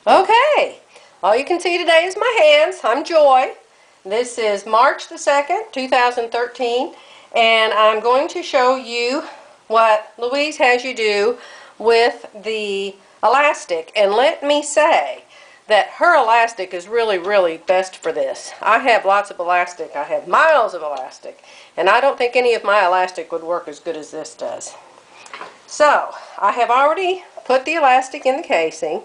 Okay, all you can see today is my hands. I'm Joy. This is March the 2nd, 2013, and I'm going to show you what Louise has you do with the elastic. And let me say that her elastic is really best for this. I have lots of elastic. I have miles of elastic, and I don't think any of my elastic would work as good as this does. So, I have already put the elastic in the casing.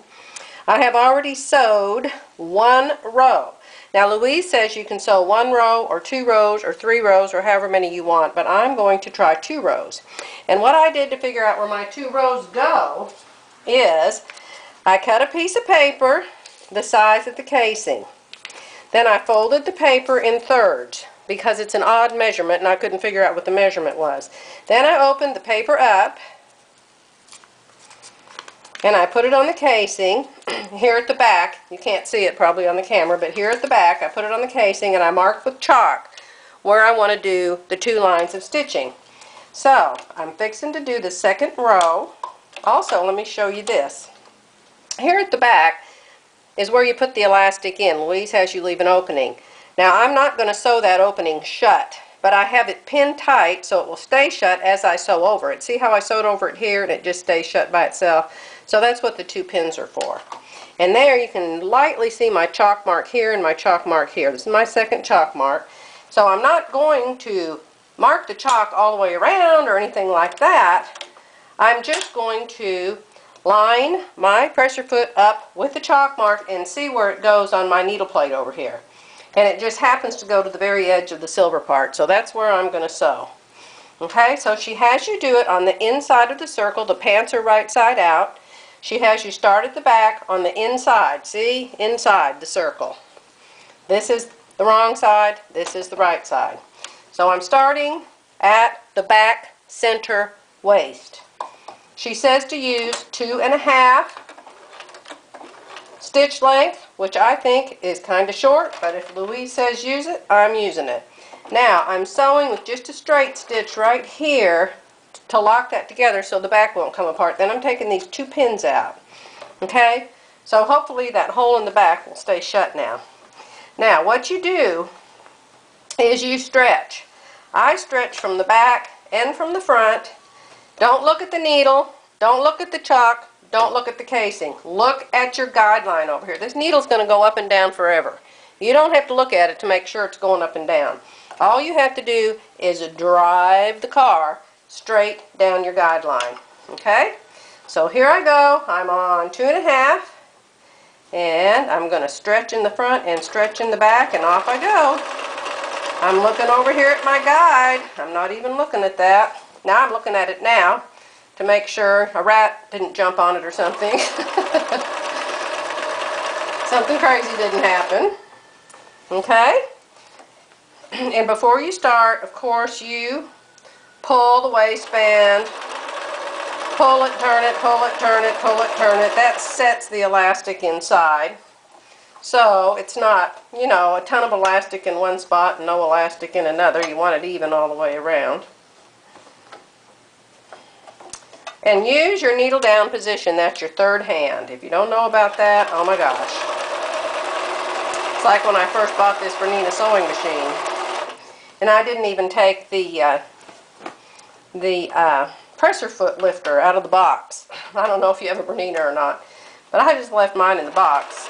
I have already sewed one row. Now Louise says you can sew one row or 2 rows or 3 rows or however many you want, but I'm going to try 2 rows. And what I did to figure out where my 2 rows go is I cut a piece of paper the size of the casing. Then I folded the paper in thirds because it's an odd measurement and I couldn't figure out what the measurement was. Then I opened the paper up and I put it on the casing. Here at the back, you can't see it probably on the camera, but here at the back I put it on the casing and I marked with chalk where I want to do the 2 lines of stitching. So I'm fixing to do the second row. Also, let me show you this. Here at the back is where you put the elastic in. Louise has you leave an opening. Now I'm not going to sew that opening shut, but I have it pinned tight so it will stay shut as I sew over it. See how I sewed over it here and it just stays shut by itself? So that's what the 2 pins are for. And there you can lightly see my chalk mark here and my chalk mark here. This is my second chalk mark. So I'm not going to mark the chalk all the way around or anything like that. I'm just going to line my pressure foot up with the chalk mark and see where it goes on my needle plate over here. And it just happens to go to the very edge of the silver part. So that's where I'm going to sew. Okay, so she has you do it on the inside of the circle. The pants are right side out. She has you start at the back on the inside. See? Inside the circle. This is the wrong side. This is the right side. So I'm starting at the back center waist. She says to use 2.5 stitch length, which I think is kind of short, but if Louise says use it, I'm using it. Now I'm sewing with just a straight stitch right here to lock that together so the back won't come apart. Then I'm taking these 2 pins out. Okay? So hopefully that hole in the back will stay shut now. Now what you do is you stretch. I stretch from the back and from the front. Don't look at the needle. Don't look at the chalk. Don't look at the casing. Look at your guideline over here. This needle's going to go up and down forever. You don't have to look at it to make sure it's going up and down. All you have to do is drive the car straight down your guideline. Okay? So here I go. I'm on 2.5 and I'm going to stretch in the front and stretch in the back and off I go. I'm looking over here at my guide. I'm not even looking at that. Now I'm looking at it now to make sure a rat didn't jump on it or something. Something crazy didn't happen. Okay? And before you start, of course, you pull the waistband, pull it, turn it, pull it, turn it, pull it, turn it. That sets the elastic inside. So it's not, you know, a ton of elastic in one spot and no elastic in another. You want it even all the way around. And use your needle down position. That's your third hand. If you don't know about that, oh my gosh. It's like when I first bought this Bernina sewing machine. And I didn't even take the presser foot lifter out of the box. I don't know if you have a Bernina or not, but I just left mine in the box.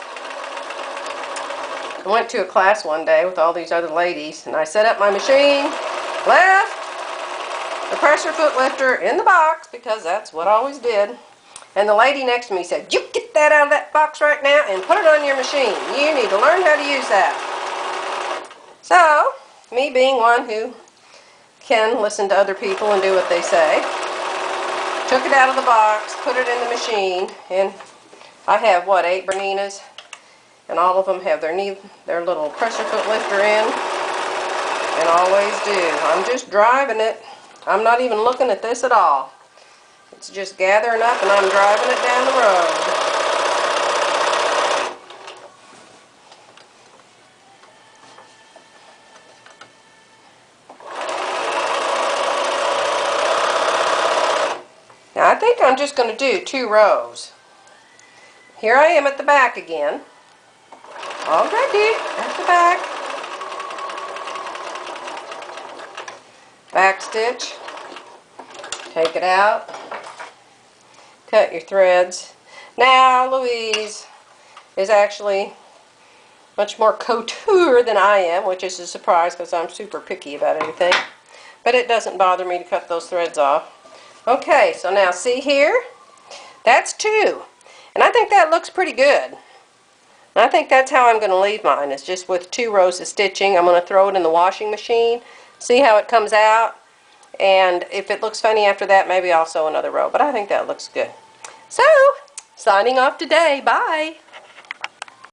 I went to a class one day with all these other ladies, and I set up my machine, left the pressure foot lifter in the box, because that's what I always did. And the lady next to me said, "You get that out of that box right now and put it on your machine. You need to learn how to use that." So, me being one who can listen to other people and do what they say, took it out of the box, put it in the machine, and I have, what, 8 Berninas? And all of them have their little pressure foot lifter in, and always do. I'm just driving it. I'm not even looking at this at all. It's just gathering up and I'm driving it down the road. Now I think I'm just going to do 2 rows. here I am at the back again. Already at the back. Back stitch. Take it out. Cut your threads. Now Louise is actually much more couture than I am, which is a surprise because I'm super picky about everything. But it doesn't bother me to cut those threads off. Okay, so now see here? That's 2. And I think that looks pretty good. And I think that's how I'm going to leave mine. It's just with 2 rows of stitching. I'm going to throw it in the washing machine, see how it comes out. And if it looks funny after that, maybe I'll sew another row. But I think that looks good. So, signing off today. Bye.